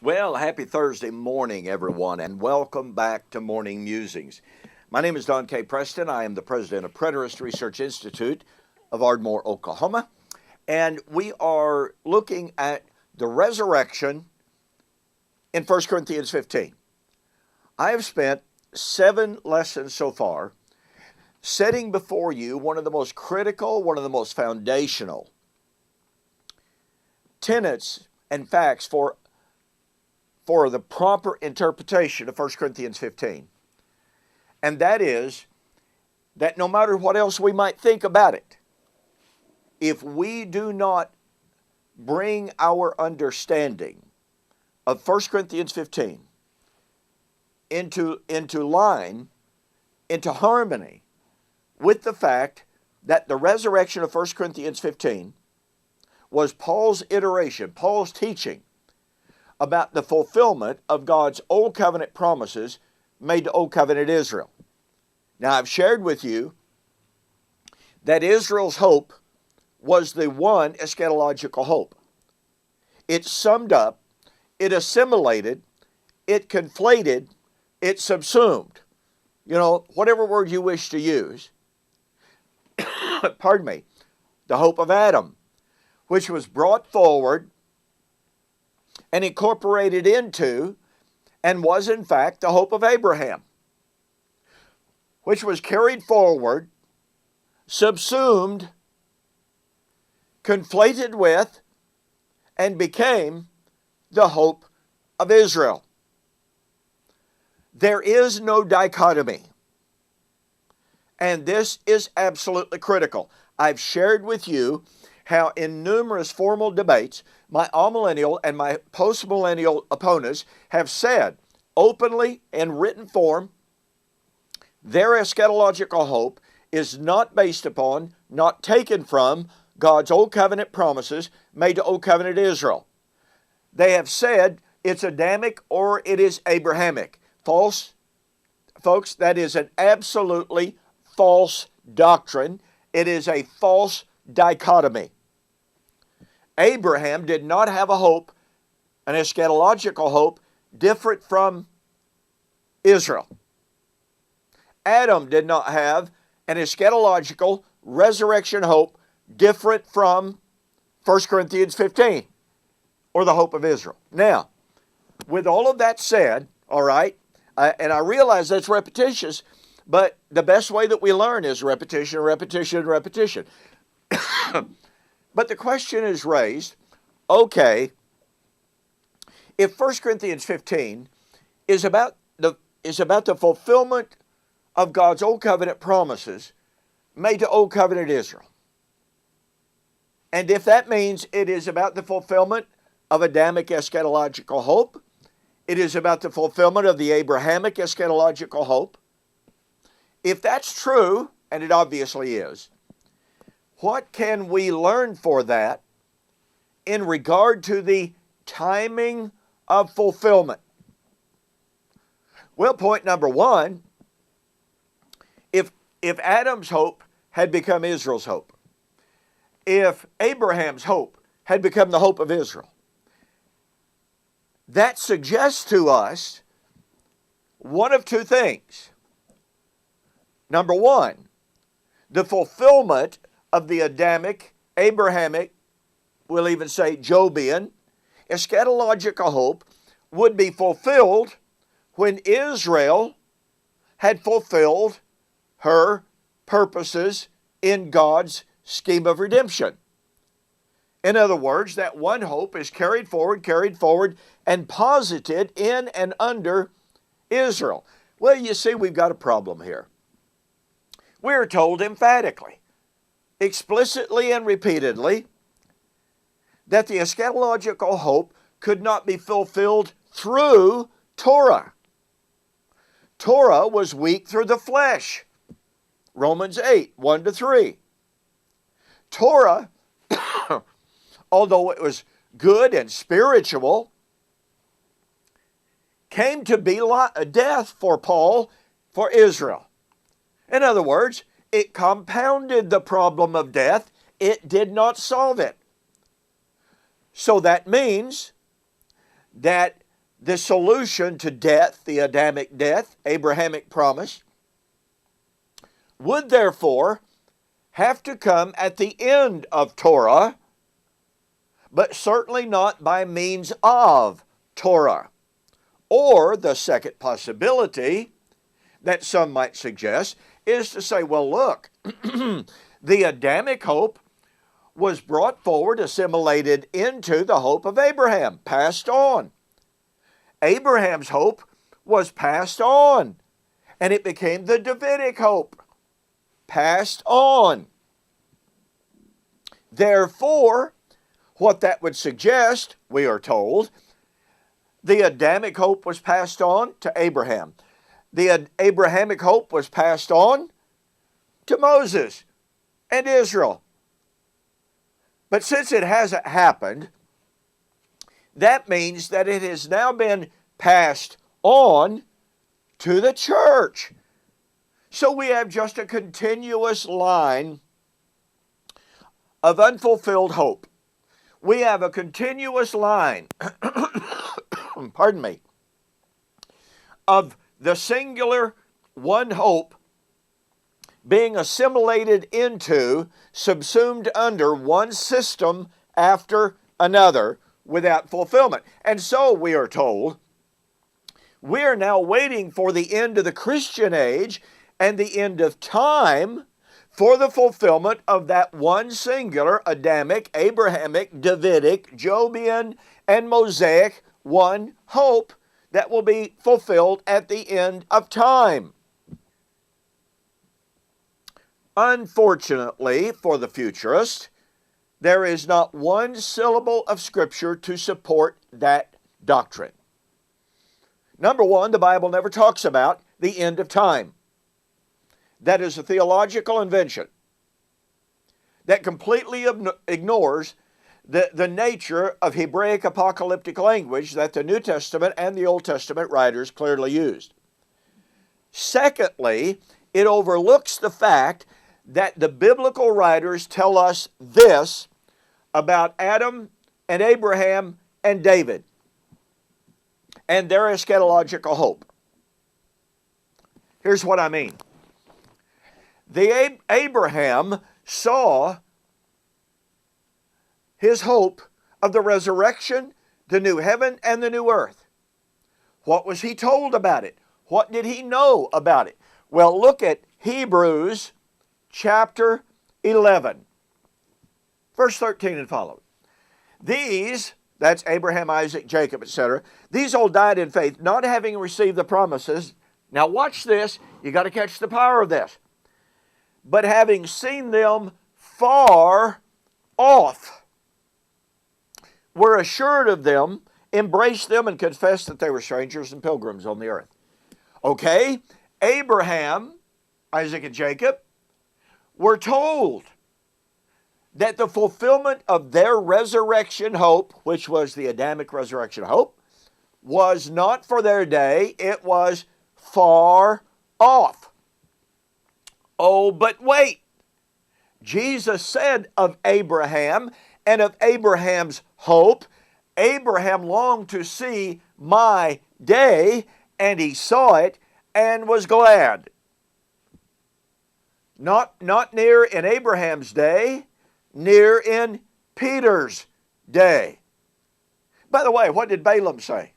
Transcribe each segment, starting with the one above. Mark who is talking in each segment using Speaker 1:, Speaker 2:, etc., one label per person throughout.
Speaker 1: Well, happy Thursday morning, everyone, and welcome back to Morning Musings. My name is Don K. Preston. I am the president of Preterist Research Institute of Ardmore, Oklahoma, and we are looking at the resurrection in 1 Corinthians 15. I have spent 7 lessons so far setting before you one of the most critical, one of the most foundational tenets and facts for the proper interpretation of 1 Corinthians 15. And that is that no matter what else we might think about it, if we do not bring our understanding of 1 Corinthians 15 into line, into harmony with the fact that the resurrection of 1 Corinthians 15 was Paul's iteration, Paul's teaching about the fulfillment of God's Old Covenant promises made to Old Covenant Israel. Now, I've shared with you that Israel's hope was the one eschatological hope. It summed up, it assimilated, it conflated, it subsumed. Whatever word you wish to use. Pardon me. The hope of Adam, which was brought forward and incorporated into, and was in fact the hope of Abraham, which was carried forward, subsumed, conflated with, and became the hope of Israel. There is no dichotomy, and this is absolutely critical. I've shared with you how in numerous formal debates, my amillennial and my postmillennial opponents have said openly in written form, their eschatological hope is not based upon, not taken from God's Old Covenant promises made to Old Covenant Israel. They have said it's Adamic or it is Abrahamic. False, folks, that is an absolutely false doctrine. It is a false dichotomy. Abraham did not have a hope, an eschatological hope, different from Israel. Adam did not have an eschatological resurrection hope different from 1 Corinthians 15, or the hope of Israel. Now, with all of that said, all right, and I realize that's repetitious, but the best way that we learn is repetition, repetition, repetition. But the question is raised, okay, if 1 Corinthians 15 is about the fulfillment of God's Old Covenant promises made to Old Covenant Israel, and if that means it is about the fulfillment of Adamic eschatological hope, it is about the fulfillment of the Abrahamic eschatological hope, if that's true, and it obviously is, what can we learn for that in regard to the timing of fulfillment? Well, point number one, if Adam's hope had become Israel's hope, if Abraham's hope had become the hope of Israel, that suggests to us one of two things. Number one, the fulfillment of the Adamic, Abrahamic, we'll even say Jobian, eschatological hope would be fulfilled when Israel had fulfilled her purposes in God's scheme of redemption. In other words, that one hope is carried forward, and posited in and under Israel. Well, you see, we've got a problem here. We're told emphatically, explicitly and repeatedly, that the eschatological hope could not be fulfilled through Torah. Torah was weak through the flesh. Romans 8, 1-3. Torah, although it was good and spiritual, came to be death for Paul, for Israel. In other words, it compounded the problem of death. It did not solve it. So that means that the solution to death, the Adamic death, Abrahamic promise, would therefore have to come at the end of Torah, but certainly not by means of Torah. Or the second possibility that some might suggest is to say, well, look, the Adamic hope was brought forward, assimilated into the hope of Abraham, passed on. Abraham's hope was passed on, and it became the Davidic hope, passed on. Therefore, what that would suggest, we are told, the Adamic hope was passed on to Abraham. The Abrahamic hope was passed on to Moses and Israel. But since it hasn't happened, that means that it has now been passed on to the church. So we have just a continuous line of unfulfilled hope. We have a continuous line, pardon me, of the singular one hope being assimilated into, subsumed under one system after another without fulfillment. And so we are told, we are now waiting for the end of the Christian age and the end of time for the fulfillment of that one singular Adamic, Abrahamic, Davidic, Jobian, and Mosaic one hope that will be fulfilled at the end of time. Unfortunately for the futurist, there is not one syllable of Scripture to support that doctrine. Number one, the Bible never talks about the end of time. That is a theological invention that completely ignores the nature of Hebraic apocalyptic language that the New Testament and the Old Testament writers clearly used. Secondly, it overlooks the fact that the biblical writers tell us this about Adam and Abraham and David and their eschatological hope. Here's what I mean. Abraham saw his hope of the resurrection, the new heaven, and the new earth. What was he told about it? What did he know about it? Well, look at Hebrews chapter 11, verse 13 and following. These, that's Abraham, Isaac, Jacob, etc., these all died in faith, not having received the promises. Now watch this. You got to catch the power of this. But having seen them far off, were assured of them, embraced them, and confessed that they were strangers and pilgrims on the earth. Okay, Abraham, Isaac, and Jacob were told that the fulfillment of their resurrection hope, which was the Adamic resurrection hope, was not for their day, it was far off. Oh, but wait. Jesus said of Abraham and of Abraham's hope, Abraham longed to see my day, and he saw it and was glad. Not near in Abraham's day, near in Peter's day. By the way, what did Balaam say?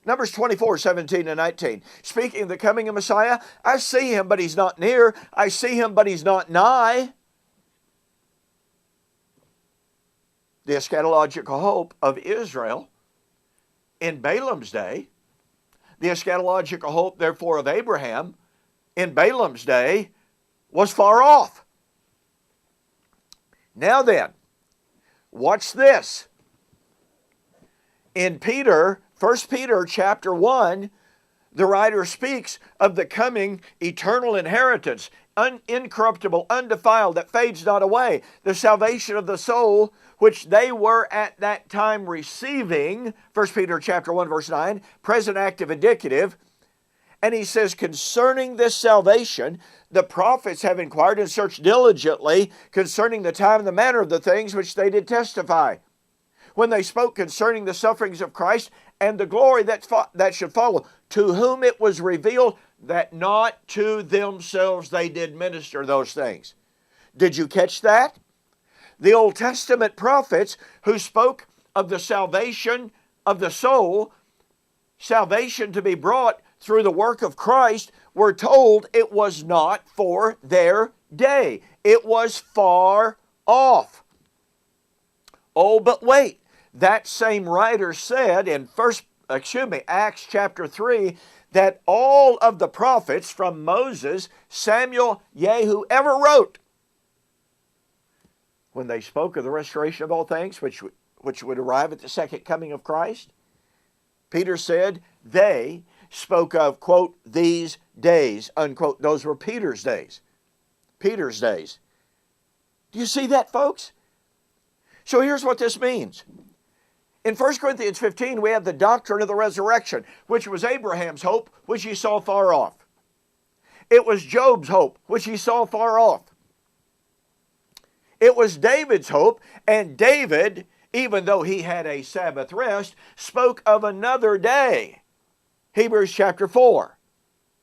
Speaker 1: Numbers 24, 17 and 19. Speaking of the coming of Messiah, I see him, but he's not near. I see him, but he's not nigh. The eschatological hope of Israel in Balaam's day, the eschatological hope, therefore, of Abraham in Balaam's day was far off. Now then, watch this. In 1 Peter chapter 1, the writer speaks of the coming eternal inheritance, incorruptible, undefiled, that fades not away, the salvation of the soul, which they were at that time receiving. 1 Peter chapter 1, verse 9, present active indicative. And he says, concerning this salvation, the prophets have inquired and searched diligently concerning the time and the manner of the things which they did testify. when they spoke concerning the sufferings of Christ and the glory that should follow, to whom it was revealed that not to themselves they did minister those things. Did you catch that? The Old Testament prophets who spoke of the salvation of the soul, salvation to be brought through the work of Christ, were told it was not for their day. It was far off. Oh, but wait. That same writer said in Acts chapter 3 that all of the prophets from Moses, Samuel, yea, whoever wrote, when they spoke of the restoration of all things, which would arrive at the second coming of Christ, Peter said they spoke of, quote, these days, unquote. Those were Peter's days. Peter's days. Do you see that, folks? So here's what this means. In 1 Corinthians 15, we have the doctrine of the resurrection, which was Abraham's hope, which he saw far off. It was Job's hope, which he saw far off. It was David's hope, and David, even though he had a Sabbath rest, spoke of another day. Hebrews chapter 4,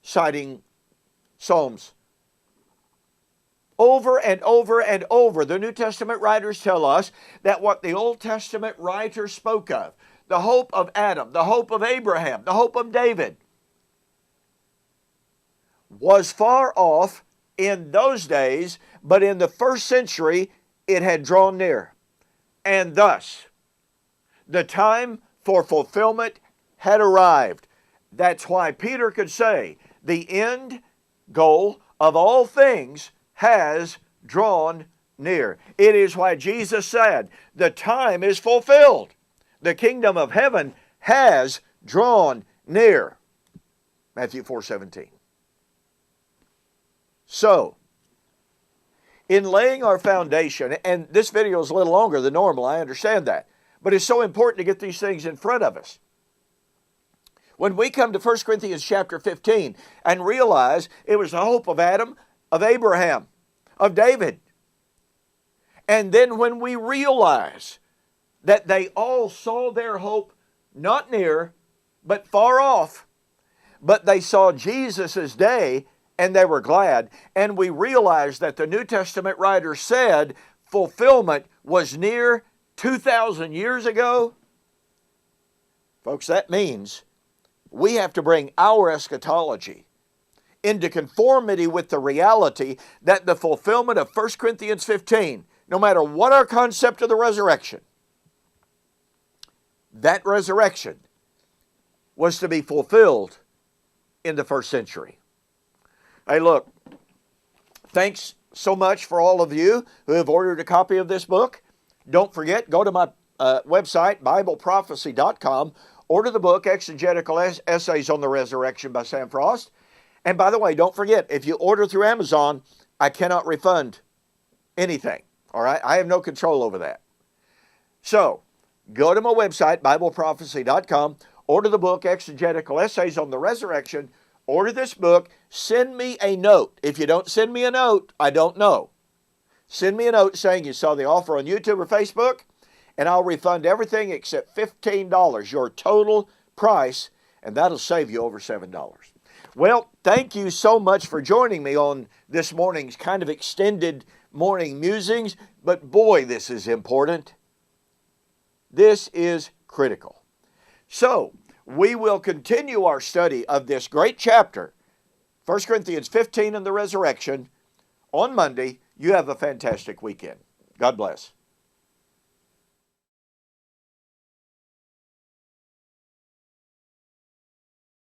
Speaker 1: citing Psalms. Over and over and over, the New Testament writers tell us that what the Old Testament writers spoke of, the hope of Adam, the hope of Abraham, the hope of David, was far off in those days, but in the first century it had drawn near. And thus, the time for fulfillment had arrived. That's why Peter could say, the end goal of all things has drawn near. It is why Jesus said, the time is fulfilled. The kingdom of heaven has drawn near. Matthew 4:17. So, in laying our foundation, and this video is a little longer than normal, I understand that, but it's so important to get these things in front of us. When we come to 1 Corinthians chapter 15 and realize it was the hope of Adam, of Abraham, of David, and then when we realize that they all saw their hope not near, but far off, but they saw Jesus' day, and they were glad. And we realize that the New Testament writer said fulfillment was near 2,000 years ago. Folks, that means we have to bring our eschatology into conformity with the reality that the fulfillment of 1 Corinthians 15, no matter what our concept of the resurrection, that resurrection was to be fulfilled in the first century. Hey, look, thanks so much for all of you who have ordered a copy of this book. Don't forget, go to my website, BibleProphecy.com, order the book, Exegetical Essays on the Resurrection by Sam Frost. And by the way, don't forget, if you order through Amazon, I cannot refund anything, all right? I have no control over that. So, go to my website, BibleProphecy.com, order the book, Exegetical Essays on the Resurrection, order this book, send me a note. If you don't send me a note, I don't know. Send me a note saying you saw the offer on YouTube or Facebook, and I'll refund everything except $15, your total price, and that'll save you over $7. Well, thank you so much for joining me on this morning's kind of extended morning musings, but boy, this is important. This is critical. So, we will continue our study of this great chapter, 1 Corinthians 15 and the resurrection, on Monday. You have a fantastic weekend. God bless.